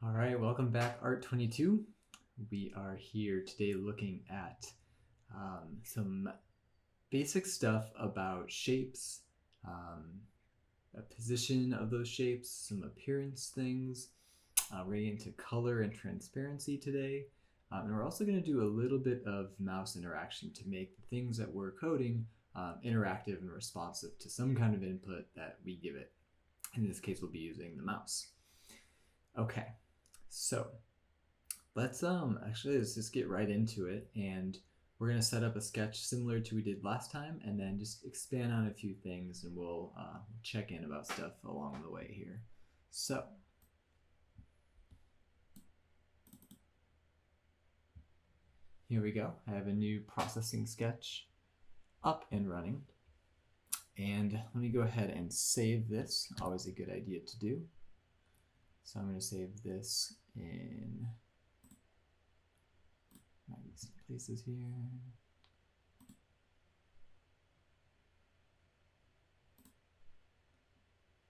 All right, welcome back, Art22. We are here today looking at some basic stuff about shapes, a position of those shapes, some appearance things. We're getting into color and transparency today. And we're also going to do a little bit of mouse interaction to make the things that we're coding interactive and responsive to some kind of input that we give it. In this case, we'll be using the mouse. Okay, so let's just get right into it, and we're going to set up a sketch similar to we did last time, and then just expand on a few things, and we'll check in about stuff along the way here. So here we go. I have a new processing sketch up and running. And let me go ahead and save this. Always a good idea to do. So I'm going to save this in some places here.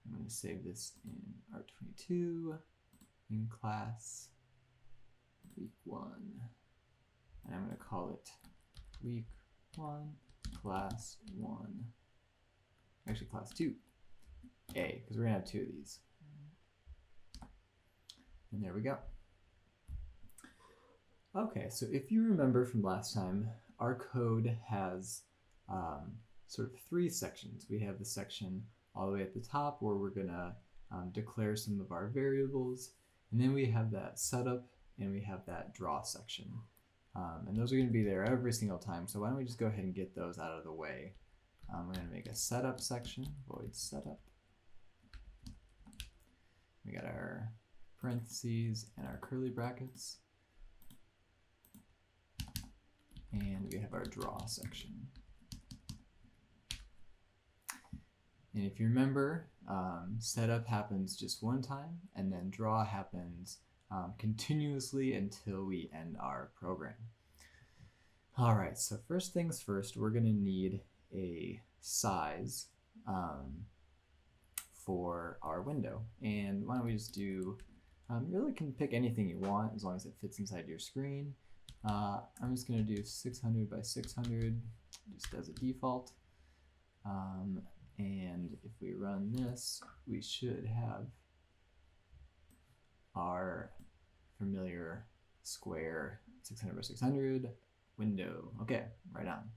I'm going to save this in Art22 in class week 1. And I'm going to call it week 1 class 1. Actually class 2A, because we're going to have 2 of these. And there we go. Okay, so if you remember from last time, our code has sort of 3 sections. We have the section all the way at the top where we're going to declare some of our variables. And then we have that setup and we have that draw section. And those are going to be there every single time. So why don't we just go ahead and get those out of the way. We're going to make a setup section, void setup. We got our parentheses and our curly brackets. And we have our draw section. And if you remember, setup happens just one time, and then draw happens continuously until we end our program. All right, so first things first, we're going to need a size for our window. And why don't we just do, you really can pick anything you want as long as it fits inside your screen. I'm just going to do 600 by 600 just as a default. And if we run this, we should have our familiar square 600 by 600 window. Okay, right on.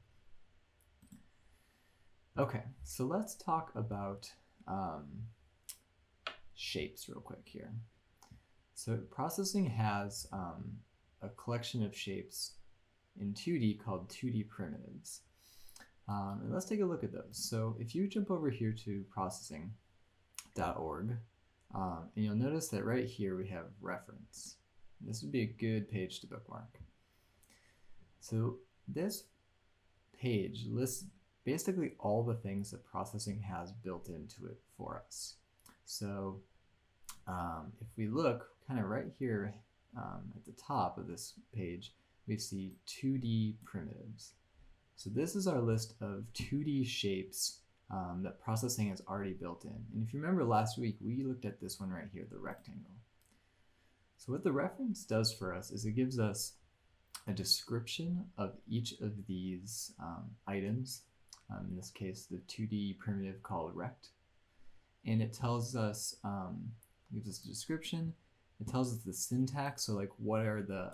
Okay, so let's talk about shapes real quick here. So processing has a collection of shapes in 2D called 2D primitives. And let's take a look at those. So if you jump over here to processing.org, and you'll notice that right here we have reference. This would be a good page to bookmark. So this page lists basically all the things that processing has built into it for us. So if we look kind of right here at the top of this page, we see 2D primitives. So this is our list of 2D shapes that processing has already built in. And if you remember last week, we looked at this one right here, the rectangle. So what the reference does for us is it gives us a description of each of these items. In this case, the 2D primitive called rect. And it tells us, gives us a description. It tells us the syntax, so like what are the,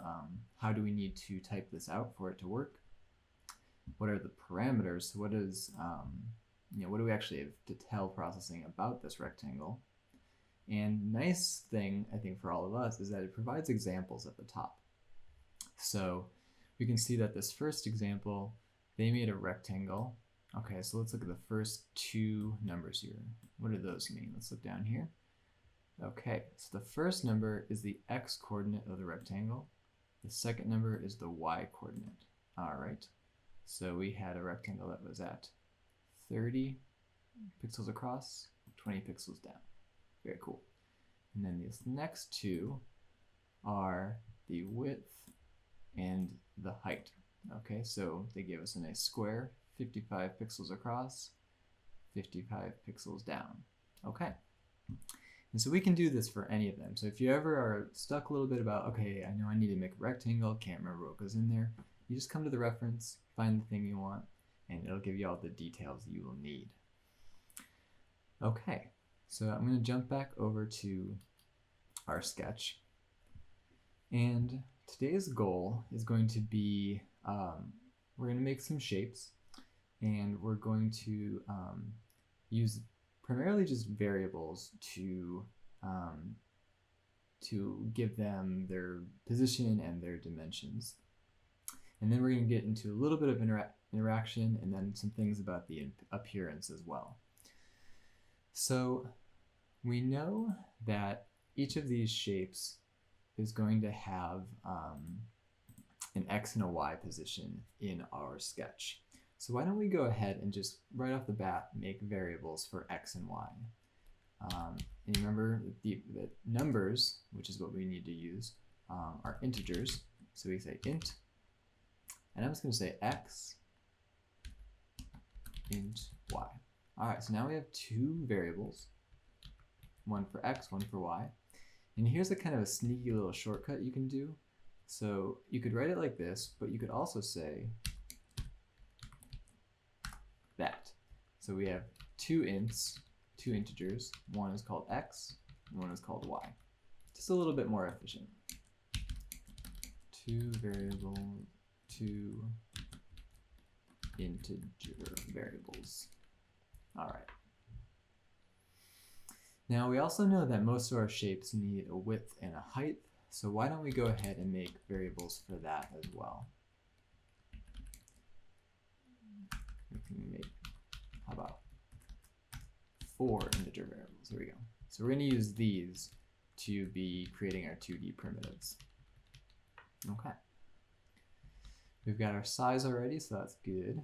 how do we need to type this out for it to work? What are the parameters? So what is, what do we actually have to tell processing about this rectangle? And nice thing, I think, for all of us is that it provides examples at the top. So we can see that this first example, they made a rectangle. Okay, so let's look at the first 2 numbers here. What do those mean? Let's look down here. Okay, so the first number is the x coordinate of the rectangle. The second number is the y coordinate. All right, so we had a rectangle that was at 30 pixels across, 20 pixels down. Very cool. And then these next 2 are the width and the height. Okay, so they give us a nice square, 55 pixels across, 55 pixels down. Okay. And so we can do this for any of them. So if you ever are stuck a little bit about, okay, I know I need to make a rectangle, can't remember what goes in there, you just come to the reference, find the thing you want, and it'll give you all the details you will need. Okay, so I'm going to jump back over to our sketch. And today's goal is going to be, we're going to make some shapes, and we're going to use primarily just variables to give them their position and their dimensions. And then we're going to get into a little bit of interaction and then some things about the appearance as well. So we know that each of these shapes is going to have an X and a Y position in our sketch. So why don't we go ahead and just right off the bat make variables for X and Y. And remember the numbers, which is what we need to use, are integers. So we say int, and I'm just going to say X, int, Y. All right, so now we have two variables, one for X, one for Y. And here's a kind of a sneaky little shortcut you can do. So you could write it like this, but you could also say that. So we have two ints, two integers. One is called X, and one is called Y. Just a little bit more efficient. Two variables, two integer variables. All right. Now we also know that most of our shapes need a width and a height, so why don't we go ahead and make variables for that as well. We can make, how about 4 integer variables? Here we go. So we're going to use these to be creating our 2D primitives. Okay. We've got our size already, so that's good.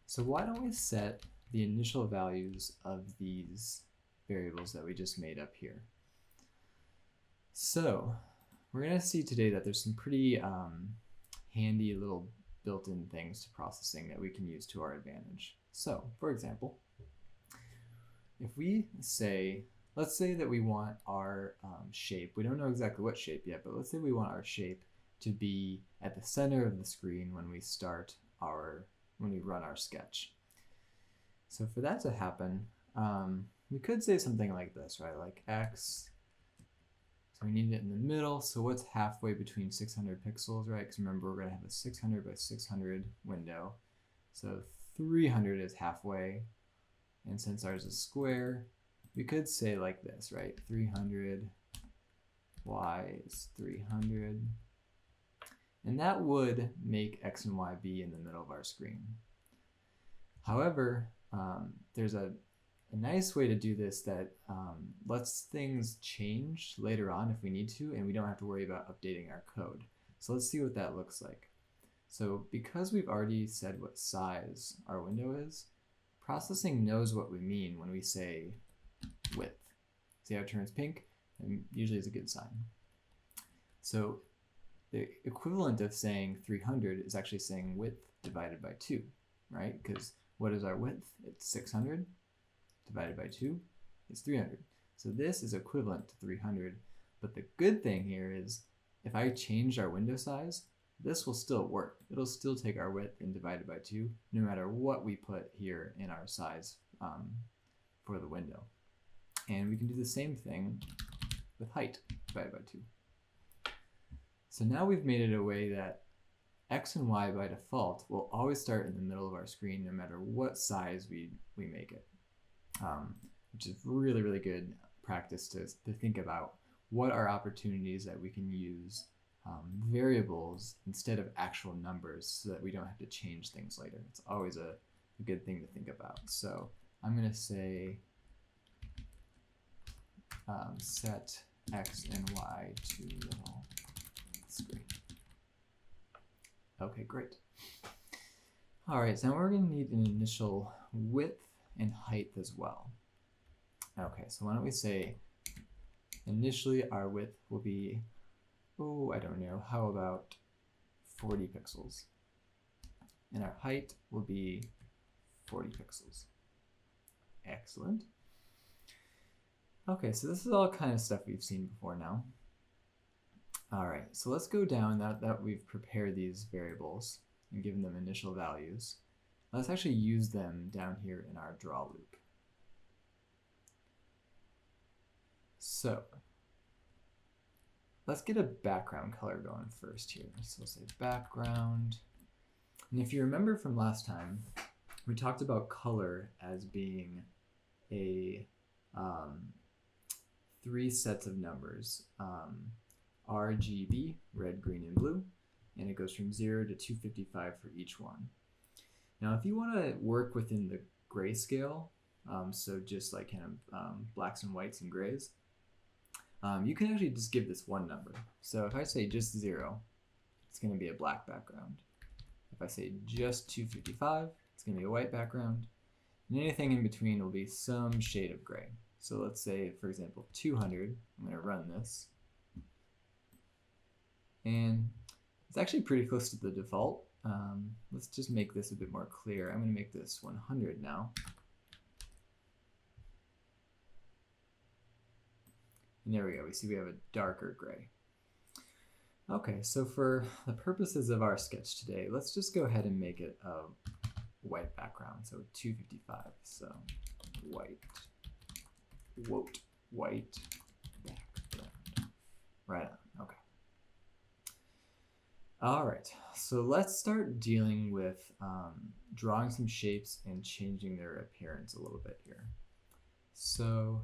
So why don't we set the initial values of these variables that we just made up here. So we're going to see today that there's some pretty handy little built-in things to processing that we can use to our advantage. So for example, if we say, let's say that we want our shape, we don't know exactly what shape yet, but let's say we want our shape to be at the center of the screen when we run our sketch. So for that to happen, we could say something like this, right? Like X, so we need it in the middle. So what's halfway between 600 pixels, right? Because remember, we're going to have a 600 by 600 window. So 300 is halfway. And since ours is square, we could say like this, right? 300, Y is 300. And that would make X and Y be in the middle of our screen. However, there's a nice way to do this that lets things change later on if we need to, and we don't have to worry about updating our code. So let's see what that looks like. So because we've already said what size our window is, processing knows what we mean when we say width. See how it turns pink? And usually it's a good sign. So the equivalent of saying 300 is actually saying width divided by 2, right? Because what is our width? It's 600. Divided by 2 is 300. So this is equivalent to 300. But the good thing here is if I change our window size, this will still work. It'll still take our width and divide it by 2 no matter what we put here in our size for the window. And we can do the same thing with height divided by 2. So now we've made it a way that X and Y by default will always start in the middle of our screen no matter what size we make it. Which is really, really good practice to think about what are opportunities that we can use variables instead of actual numbers so that we don't have to change things later. It's always a good thing to think about. So I'm going to say set X and Y to middle screen. Okay, great. All right, so now we're going to need an initial width and height as well. Okay, so why don't we say initially our width will be, oh, I don't know, how about 40 pixels? And our height will be 40 pixels. Excellent. Okay, so this is all kind of stuff we've seen before now. All right, so let's go down that we've prepared these variables and given them initial values. Let's actually use them down here in our draw loop. So let's get a background color going first here. So we'll say background. And if you remember from last time, we talked about color as being a 3 sets of numbers. RGB, red, green, and blue, and it goes from 0 to 255 for each one. Now, if you want to work within the grayscale, so just like kind of blacks and whites and grays, you can actually just give this one number. So if I say just 0, it's going to be a black background. If I say just 255, it's going to be a white background. And anything in between will be some shade of gray. So let's say, for example, 200. I'm going to run this. And it's actually pretty close to the default. Let's just make this a bit more clear. I'm going to make this 100 now. And there we go. We see we have a darker gray. Okay, so for the purposes of our sketch today, let's just go ahead and make it a white background. So 255. So white, white background. Right on. Okay. All right, so let's start dealing with drawing some shapes and changing their appearance a little bit here. So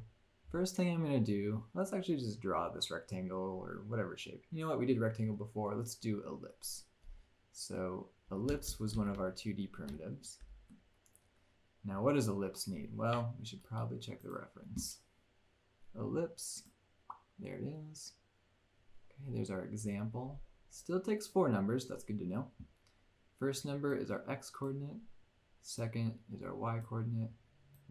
first thing I'm going to do, let's actually just draw this rectangle or whatever shape. You know what, we did rectangle before, let's do ellipse. So ellipse was one of our 2D primitives. Now what does ellipse need? Well, we should probably check the reference. Ellipse, there it is. Okay, there's our example. Still takes 4 numbers, that's good to know. First number is our x-coordinate, second is our y-coordinate,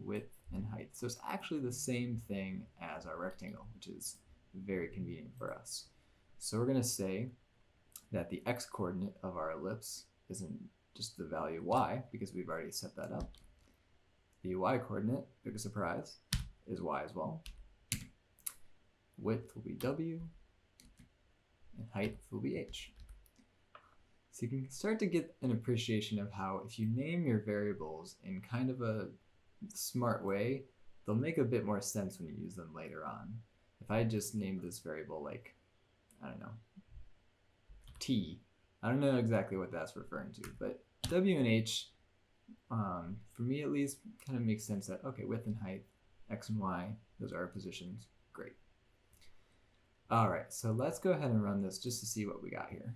width, and height. So it's actually the same thing as our rectangle, which is very convenient for us. So we're going to say that the x-coordinate of our ellipse isn't just the value y, because we've already set that up. The y-coordinate, big surprise, is y as well. Width will be w, and height will be h. So you can start to get an appreciation of how if you name your variables in kind of a smart way, they'll make a bit more sense when you use them later on. If I just named this variable like, I don't know, t, I don't know exactly what that's referring to, but w and h, for me at least, kind of makes sense that, okay, width and height, x and y, those are our positions, great. All right, so let's go ahead and run this just to see what we got here.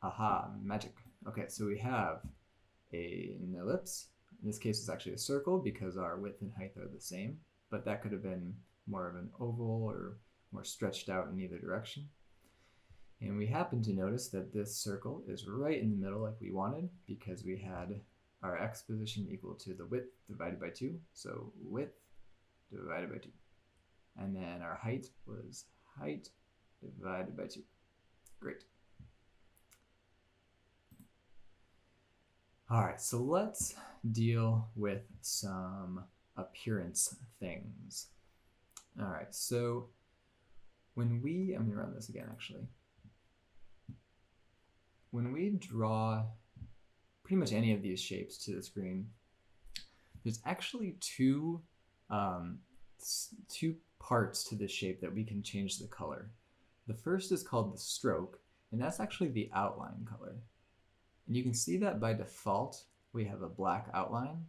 Aha, magic. Okay, so we have an ellipse. In this case, it's actually a circle because our width and height are the same, but that could have been more of an oval or more stretched out in either direction. And we happen to notice that this circle is right in the middle like we wanted because we had our x position equal to the width divided by 2. So width divided by 2. And then our height was height divided by 2. Great. All right, so let's deal with some appearance things. All right, so when we, I'm gonna run this again actually. When we draw pretty much any of these shapes to the screen, there's actually two parts to this shape that we can change the color. The first is called the stroke, and that's actually the outline color. And you can see that by default, we have a black outline.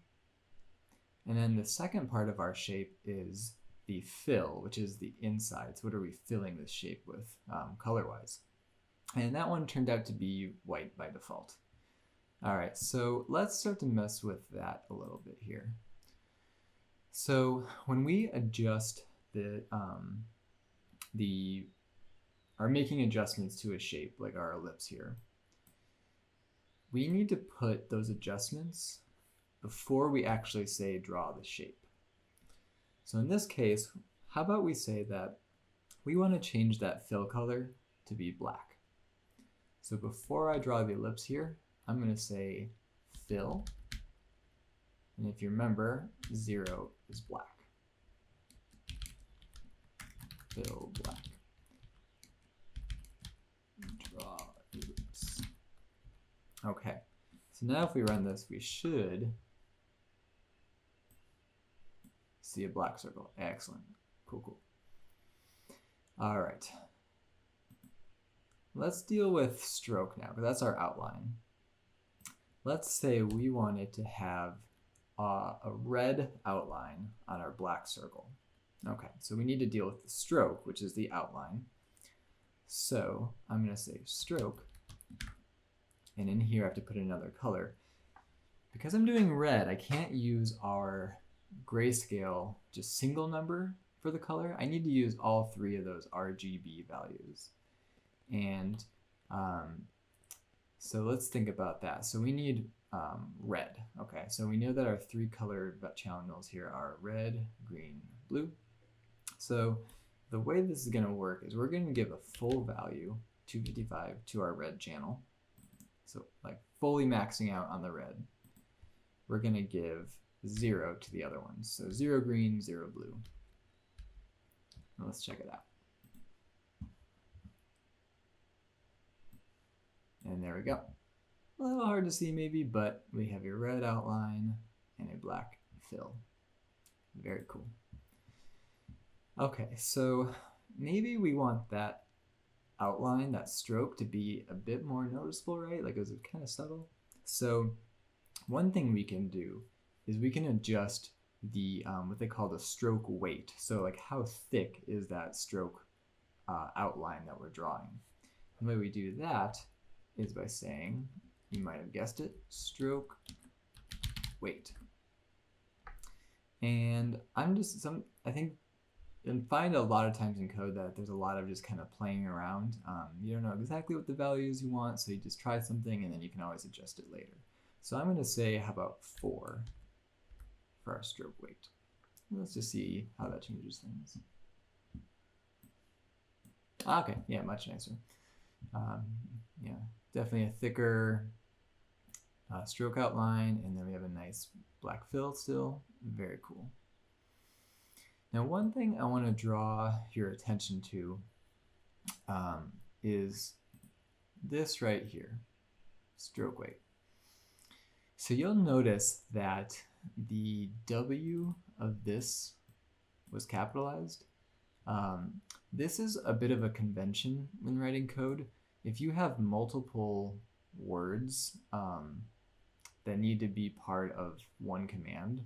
And then the second part of our shape is the fill, which is the inside. So what are we filling this shape with color-wise? And that one turned out to be white by default. All right, so let's start to mess with that a little bit here. So when we adjust are making adjustments to a shape like our ellipse here, we need to put those adjustments before we actually say draw the shape. So in this case, how about we say that we want to change that fill color to be black. So before I draw the ellipse here, I'm going to say fill, And if you remember, 0 is black. Fill black. Draw, oops. Okay, so now if we run this, we should see a black circle. Excellent. Cool, cool. All right. Let's deal with stroke now, because that's our outline. Let's say we wanted to have a red outline on our black circle. Okay, so we need to deal with the stroke, which is the outline. So I'm going to say stroke, and in here I have to put another color. Because I'm doing red, I can't use our grayscale just single number for the color. I need to use all 3 of those RGB values. And so let's think about that. So we need red. Okay, so we know that our 3 color channels here are red, green, blue. So the way this is going to work is we're going to give a full value, 255, to our red channel. So like fully maxing out on the red. We're going to give 0 to the other ones. So 0 green, 0 blue. Now let's check it out. And there we go. A little hard to see maybe, but we have a red outline and a black fill. Very cool. Okay, so maybe we want that outline, that stroke, to be a bit more noticeable, right? Like, is it kind of subtle? So one thing we can do is we can adjust the what they call the stroke weight. So like how thick is that stroke outline that we're drawing? The way we do that is by saying, you might have guessed it, stroke weight. And I think you'll find a lot of times in code that there's a lot of just kind of playing around. You don't know exactly what the values you want, so you just try something and then you can always adjust it later. So I'm going to say, how about 4 for our stroke weight? Let's just see how that changes things. Okay, yeah, much nicer. Yeah, definitely a thicker stroke outline, and then we have a nice black fill still. Very cool. Now, one thing I want to draw your attention to is this right here, stroke weight. So you'll notice that the W of this was capitalized. This is a bit of a convention when writing code. If you have multiple words that need to be part of one command,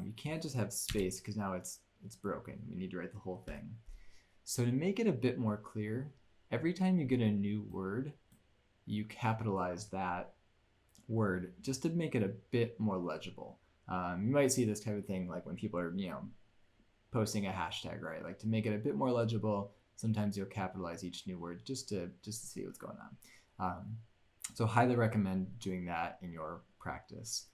you can't just have space because now it's broken. We need to write the whole thing. So to make it a bit more clear, every time you get a new word, you capitalize that word just to make it a bit more legible. You might see this type of thing like when people are, posting a hashtag, right? Like to make it a bit more legible, sometimes you'll capitalize each new word just to see what's going on. So highly recommend doing that in your practice.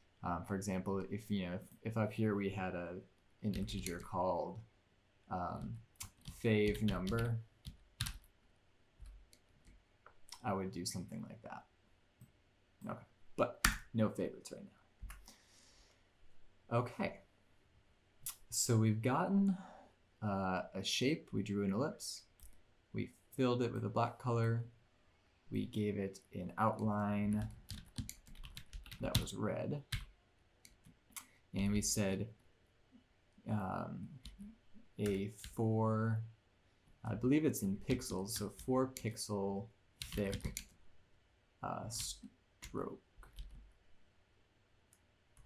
For example, if up here we had an integer called fave number, I would do something like that. Okay, but no favorites right now. Okay, so we've gotten a shape. We drew an ellipse. We filled it with a black color. We gave it an outline that was red. And we said a 4, I believe it's in pixels, so 4 pixel thick stroke.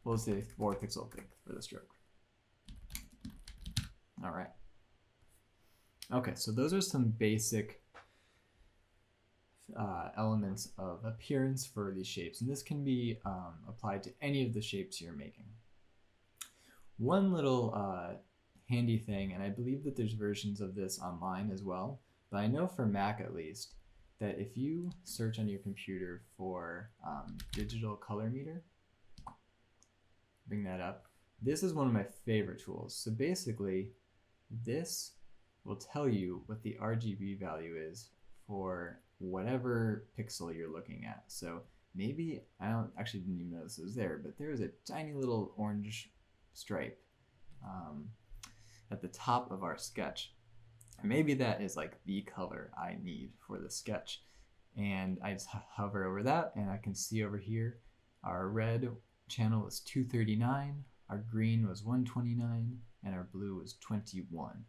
We'll say 4 pixel thick for the stroke. All right. Okay, so those are some basic elements of appearance for these shapes, and this can be applied to any of the shapes you're making. One little handy thing, and I believe that there's versions of this online as well, but I know for Mac at least, that if you search on your computer for digital color meter, bring that up, this is one of my favorite tools. So basically, this will tell you what the RGB value is for whatever pixel you're looking at. So maybe, I don't actually didn't even notice it was there, but there was a tiny little orange stripe at the top of our sketch. And maybe that is like the color I need for the sketch. And I just hover over that and I can see over here our red channel was 239, our green was 129, and our blue was 21.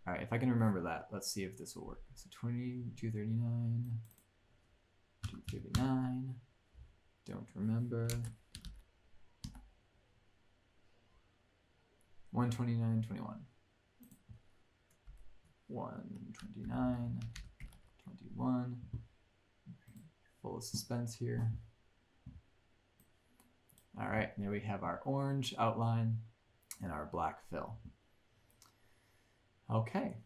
All right, if I can remember that, let's see if this will work. So 239, 239, don't remember. 129, 21. 129, 21. Full of suspense here. All right, there we have our orange outline and our black fill. Okay,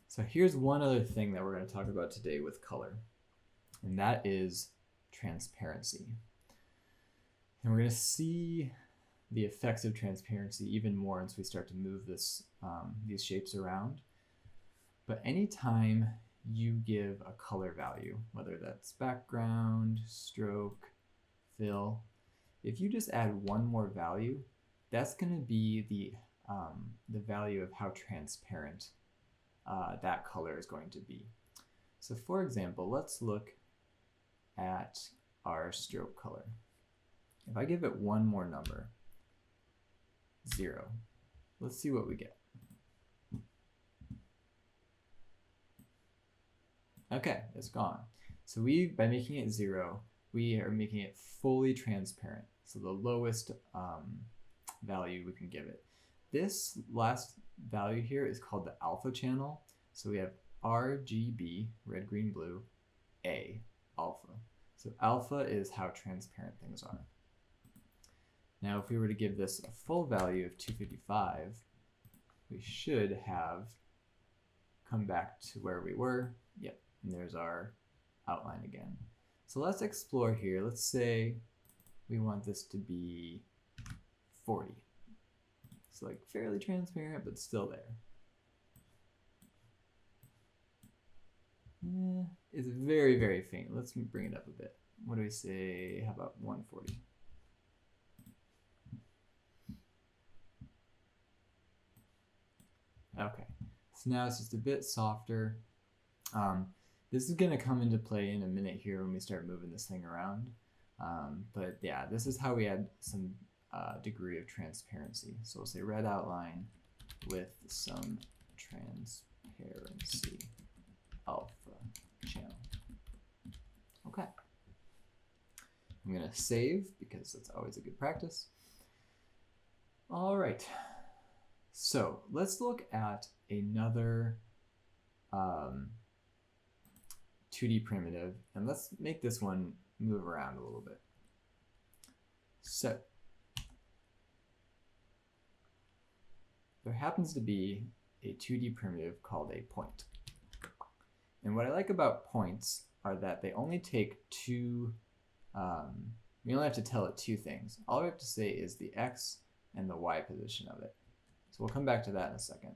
so here's one other thing that we're going to talk about today with color, and that is transparency. And we're going to see the effects of transparency even more once we start to move this, these shapes around. But anytime you give a color value, whether that's background, stroke, fill, if you just add one more value, that's going to be the value of how transparent that color is going to be. So for example, let's look at our stroke color. If I give it one more number, 0, let's see what we get. Okay, it's gone. So by making it 0, we are making it fully transparent. So the lowest value we can give it. This last value here is called the alpha channel. So we have RGB, red, green, blue, A, alpha. So alpha is how transparent things are. Now if we were to give this a full value of 255, we should have come back to where we were. Yep, and there's our outline again. So let's explore here. Let's say we want this to be 40. So like fairly transparent, but still there. It's very, very faint. Let's bring it up a bit. What do we say? How about 140? Okay, so now it's just a bit softer. This is going to come into play in a minute here when we start moving this thing around. But yeah, this is how we add some degree of transparency. So we'll say red outline with some transparency alpha channel. Okay. I'm going to save because that's always a good practice. All right. So let's look at another 2D primitive, and let's make this one move around a little bit. So there happens to be a 2D primitive called a point. And what I like about points are that they only take two, we only have to tell it two things. All we have to say is the X and the Y position of it. So we'll come back to that in a second.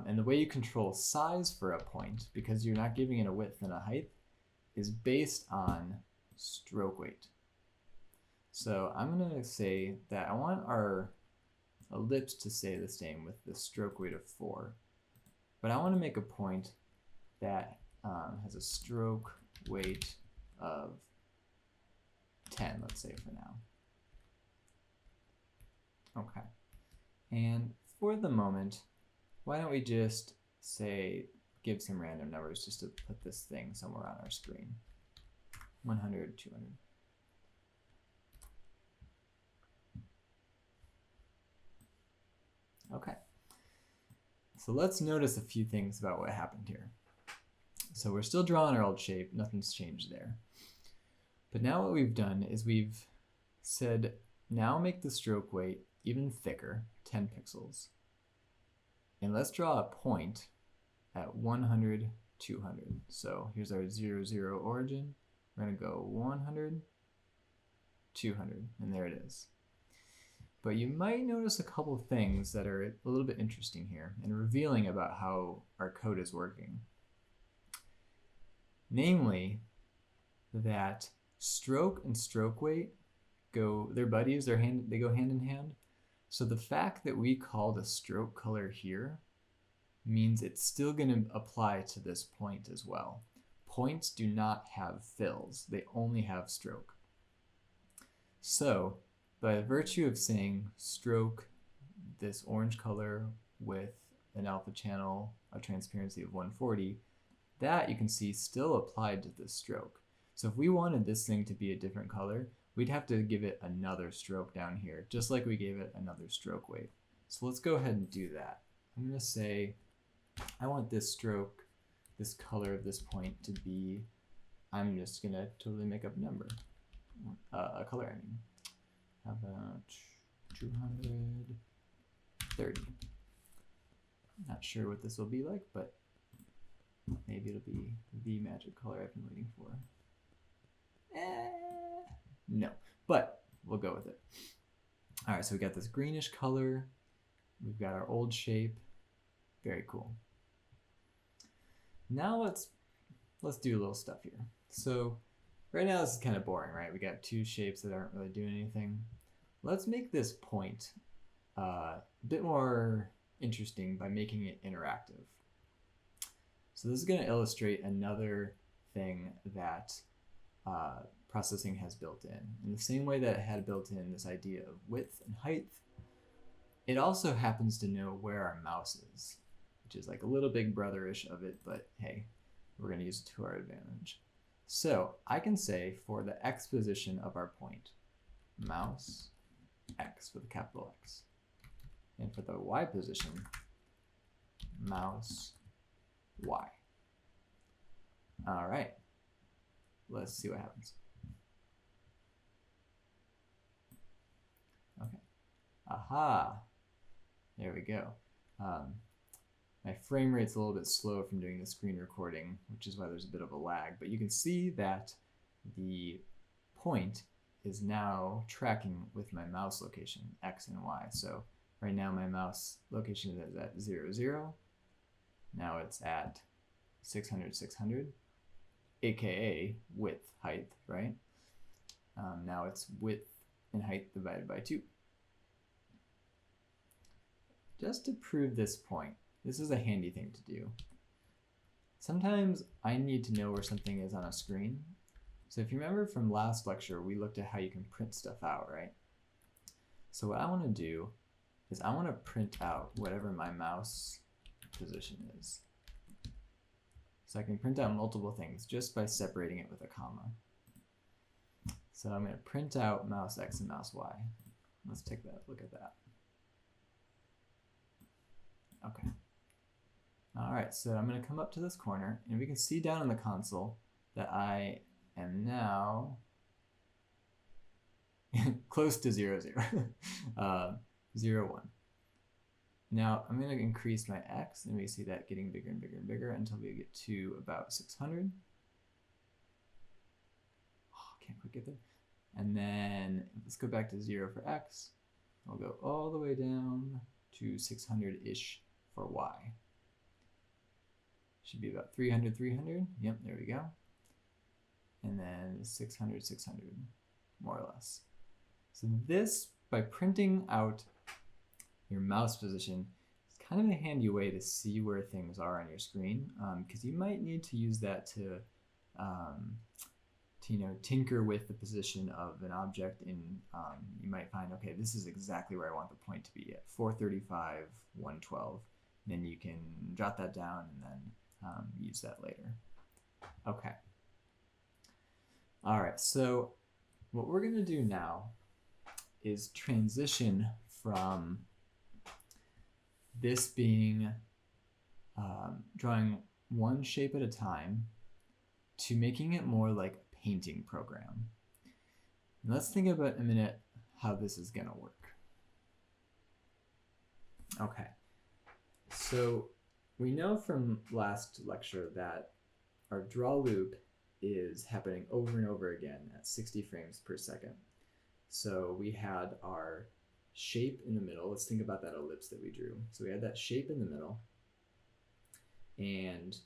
And the way you control size for a point, because you're not giving it a width and a height, is based on stroke weight. So I'm going to say that I want our ellipse to stay the same with the stroke weight of 4. But I want to make a point that has a stroke weight of 10, let's say for now. Okay. And for the moment, why don't we just say, give some random numbers just to put this thing somewhere on our screen. 100, 200. Okay. So let's notice a few things about what happened here. So we're still drawing our old shape, nothing's changed there. But now what we've done is we've said, now make the stroke weight even thicker, 10 pixels. And let's draw a point at 100, 200. So here's our 0, 0 origin. We're going to go 100, 200, and there it is. But you might notice a couple of things that are a little bit interesting here and revealing about how our code is working. namely that stroke and stroke weight they're buddies, they go hand in hand. So the fact that we called a stroke color here means it's still going to apply to this point as well. Points do not have fills, they only have stroke. So by virtue of saying stroke this orange color with an alpha channel, a transparency of 140, that you can see still applied to this stroke. So if we wanted this thing to be a different color, we'd have to give it another stroke down here, just like we gave it another stroke weight. So let's go ahead and do that. I'm going to say I want this stroke, this color of this point to be, I'm just going to totally make up a number, a color, I mean. How about 230? Not sure what this will be like, but maybe it'll be the magic color I've been waiting for. No, but we'll go with it. All right, so we got this greenish color. We've got our old shape. Very cool. Now let's do a little stuff here. So right now this is kind of boring, right? We got two shapes that aren't really doing anything. Let's make this point a bit more interesting by making it interactive. So this is going to illustrate another thing that processing has built in the same way that it had built in this idea of width and height. It also happens to know where our mouse is, which is like a little big brother-ish of it, but hey, we're going to use it to our advantage. So I can say for the x position of our point, mouse x with a capital X. And for the y position, mouse y. All right, let's see what happens. Okay, aha, there we go. My frame rate's a little bit slow from doing the screen recording, which is why there's a bit of a lag, but you can see that the point is now tracking with my mouse location, X and Y. So right now my mouse location is at 0, 0. Now it's at 600, 600, aka width, height, right? Now it's width and height divided by 2. Just to prove this point, this is a handy thing to do. Sometimes I need to know where something is on a screen. So if you remember from last lecture, we looked at how you can print stuff out, right? So what I want to do is I want to print out whatever my mouse position is. So I can print out multiple things just by separating it with a comma. So I'm going to print out mouse X and mouse Y. Let's take that, look at that. Okay. All right, so I'm going to come up to this corner, and we can see down in the console that I am now close to 0, 0, 0, 1. Now I'm going to increase my X, and we see that getting bigger and bigger and bigger until we get to about 600. Oh, can't quite get there. And then let's go back to 0 for X. We'll go all the way down to 600-ish for Y. Should be about 300, 300. Yep, there we go. And then 600, 600, more or less. So this, by printing out your mouse position, is kind of a handy way to see where things are on your screen, because you might need to use that to tinker with the position of an object, and you might find, okay, this is exactly where I want the point to be at 435, 112. Then you can jot that down and then use that later. Okay. All right, so what we're going to do now is transition from this being drawing one shape at a time to making it more like a painting program. And let's think about a minute how this is going to work. Okay, so we know from last lecture that our draw loop is happening over and over again at 60 frames per second. So we had our shape in the middle. Let's think about that ellipse that we drew. So we had that shape in the middle, and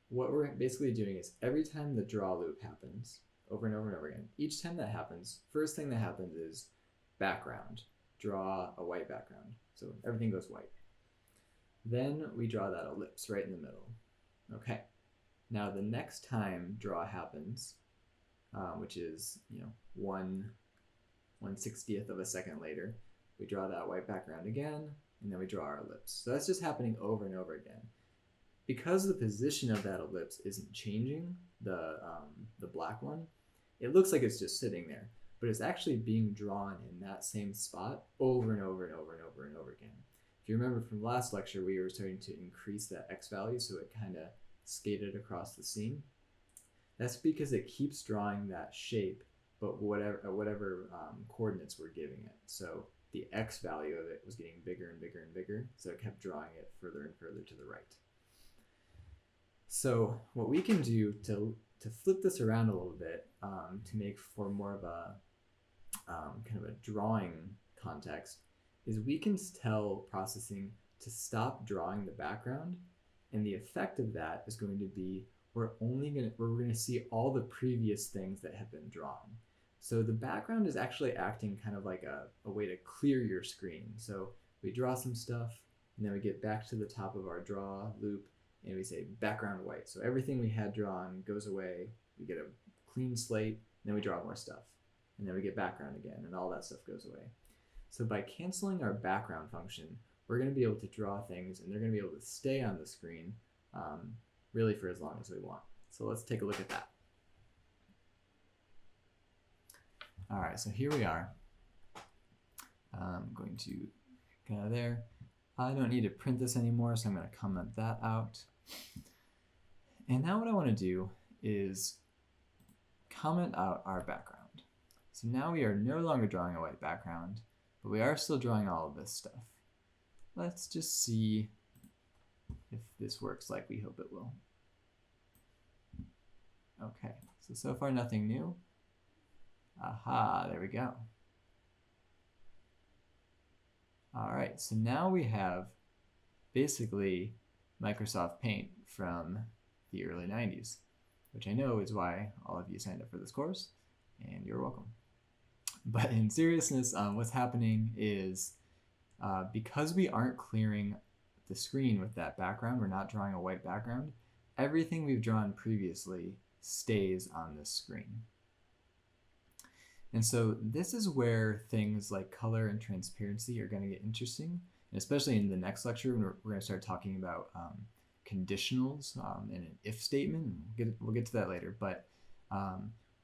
what we're basically doing is every time the draw loop happens, over and over and over again, each time that happens, first thing that happens is background. Draw a white background. So everything goes white. Then we draw that ellipse right in the middle. Okay. Now the next time draw happens, which is 1/60th of a second later, we draw that white background again, and then we draw our ellipse. So that's just happening over and over again. Because the position of that ellipse isn't changing, the black one, it looks like it's just sitting there, but it's actually being drawn in that same spot over and over and over and over and over again. If you remember from last lecture, we were starting to increase that X value so it kind of skated across the scene. That's because it keeps drawing that shape, but whatever coordinates we're giving it. So the X value of it was getting bigger and bigger and bigger, so it kept drawing it further and further to the right. So what we can do to flip this around a little bit, to make for more of a kind of a drawing context, is we can tell processing to stop drawing the background, and the effect of that is going to be we're going to see all the previous things that have been drawn. So the background is actually acting kind of like a way to clear your screen. So we draw some stuff, and then we get back to the top of our draw loop, and we say background white. So everything we had drawn goes away. We get a clean slate, and then we draw more stuff. And then we get background again, and all that stuff goes away. So by canceling our background function, we're going to be able to draw things, and they're going to be able to stay on the screen really for as long as we want. So let's take a look at that. All right, so here we are. I'm going to get out of there. I don't need to print this anymore, so I'm going to comment that out. And now what I want to do is comment out our background. So now we are no longer drawing a white background, but we are still drawing all of this stuff. Let's just see if this works like we hope it will. Okay, so far nothing new. Aha, there we go. All right, so now we have basically Microsoft Paint from the early 90s, which I know is why all of you signed up for this course, and you're welcome. But in seriousness, what's happening is because we aren't clearing the screen with that background, we're not drawing a white background, everything we've drawn previously stays on this screen. And so this is where things like color and transparency are going to get interesting, and especially in the next lecture when we're going to start talking about conditionals and an if statement. We'll get to that later, but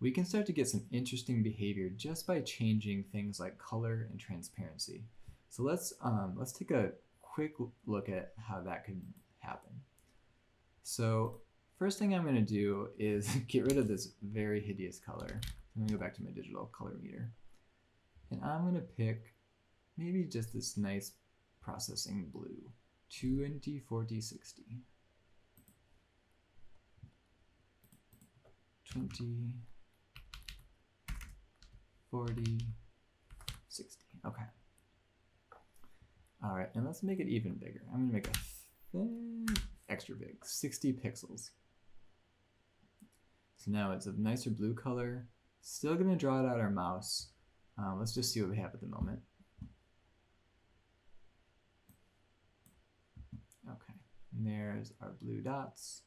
we can start to get some interesting behavior just by changing things like color and transparency. So let's take a quick look at how that could happen. So first thing I'm going to do is get rid of this very hideous color. I'm going to go back to my digital color meter. And I'm going to pick maybe just this nice processing blue, 20/40/60. 20/40/60. Okay. All right, and let's make it even bigger. I'm going to make it extra big, 60 pixels. So now it's a nicer blue color. Still going to draw it out our mouse. Let's just see what we have at the moment. Okay, and there's our blue dots.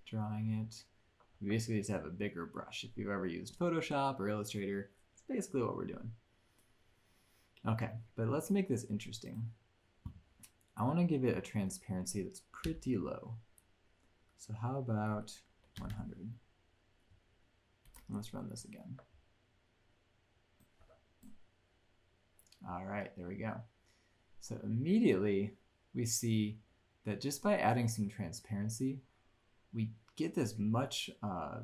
Drawing it. We basically just have a bigger brush. If you've ever used Photoshop or Illustrator, it's basically what we're doing. Okay, but let's make this interesting. I want to give it a transparency that's pretty low. So how about 100? Let's run this again. All right, there we go. So immediately we see that just by adding some transparency, we get this much, I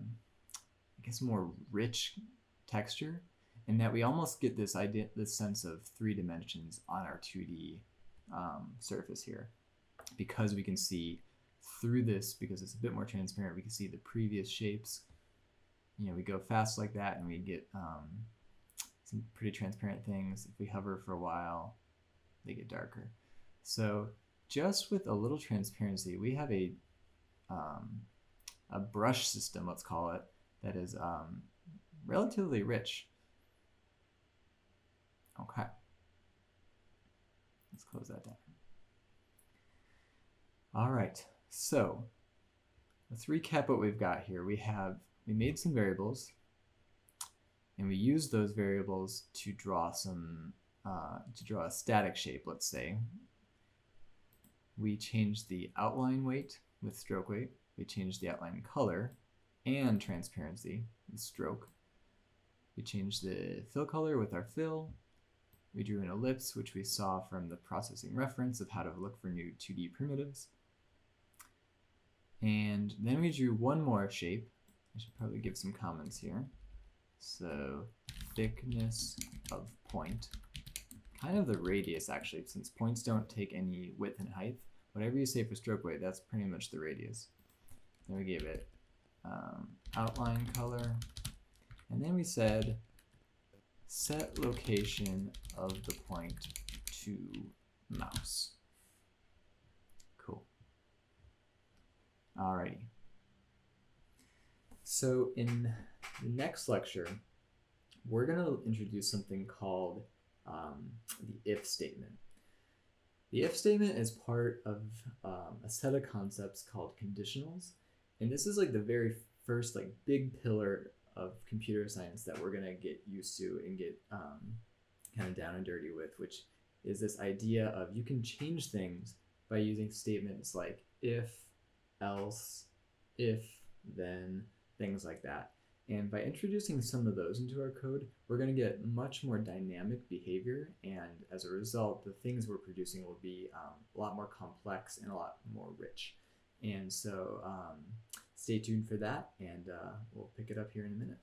guess, more rich texture, and that we almost get this idea, this sense of 3 dimensions on our 2D surface here, because we can see through this, because it's a bit more transparent, we can see the previous shapes. You know, we go fast like that and we get some pretty transparent things. If we hover for a while, they get darker. So just with a little transparency, we have a a brush system, let's call it, that is relatively rich. Okay. Let's close that down. All right, so let's recap what we've got here. We made some variables, and we used those variables to draw a static shape, let's say. We changed the outline weight with stroke weight. We changed the outline color and transparency with stroke. We changed the fill color with our fill. We drew an ellipse, which we saw from the processing reference of how to look for new 2D primitives. And then we drew one more shape. I should probably give some comments here. So thickness of point, kind of the radius actually, since points don't take any width and height. Whatever you say for stroke weight, that's pretty much the radius. Then we gave it outline color, and then we said set location of the point to mouse. Cool. Alrighty. So in the next lecture, we're going to introduce something called the if statement. The if statement is part of a set of concepts called conditionals, and this is like the very first like big pillar of computer science that we're going to get used to and get kind of down and dirty with, which is this idea of you can change things by using statements like if, else, if, then, things like that. And by introducing some of those into our code, we're going to get much more dynamic behavior, and as a result, the things we're producing will be a lot more complex and a lot more rich. And so stay tuned for that, and we'll pick it up here in a minute.